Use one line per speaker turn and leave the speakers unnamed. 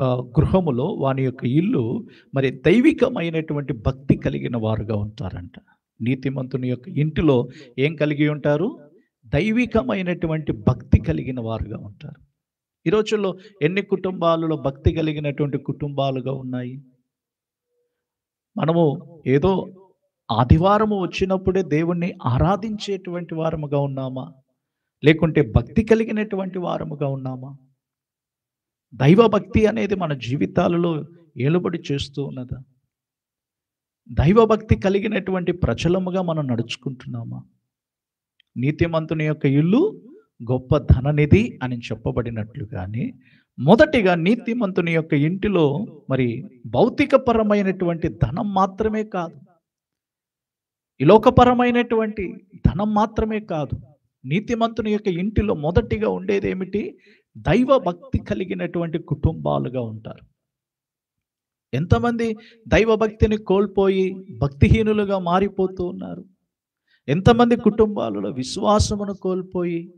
గృహములో వాని యొక్క ఇల్లు మరి దైవికమైనటువంటి భక్తి కలిగిన వారుగా ఉంటారంట. నీతిమంతుని యొక్క ఇంటిలో ఏం కలిగి ఉంటారు? దైవికమైనటువంటి భక్తి కలిగిన వారుగా ఉంటారు. ఈ రోజుల్లో ఎన్ని కుటుంబాలలో భక్తి కలిగినటువంటి కుటుంబాలుగా ఉన్నాయి? మనము ఏదో ఆదివారము వచ్చినప్పుడే దేవుణ్ణి ఆరాధించేటువంటి వారముగా ఉన్నామా? లేకుంటే భక్తి కలిగినటువంటి వారముగా ఉన్నామా? దైవభక్తి అనేది మన జీవితాలలో ఏలుబడి చేస్తూ ఉన్నదా? దైవభక్తి కలిగినటువంటి ప్రజలముగా మనం నడుచుకుంటున్నామా? నీతిమంతుని యొక్క ఇల్లు గొప్ప ధననిధి అని చెప్పబడినట్లుగానే, మొదటిగా నీతిమంతుని యొక్క ఇంటిలో మరి భౌతికపరమైనటువంటి ధనం మాత్రమే కాదు, ఈ లోకపరమైనటువంటి ధనం మాత్రమే కాదు, నీతిమంతుని యొక్క ఇంటిలో మొదటిగా ఉండేదేమిటి? దైవ భక్తి కలిగినటువంటి కుటుంబాలుగా ఉంటారు. ఎంతమంది దైవభక్తిని కోల్పోయి భక్తిహీనులుగా మారిపోతూ ఉన్నారు. ఎంతమంది కుటుంబాలలో విశ్వాసమును కోల్పోయి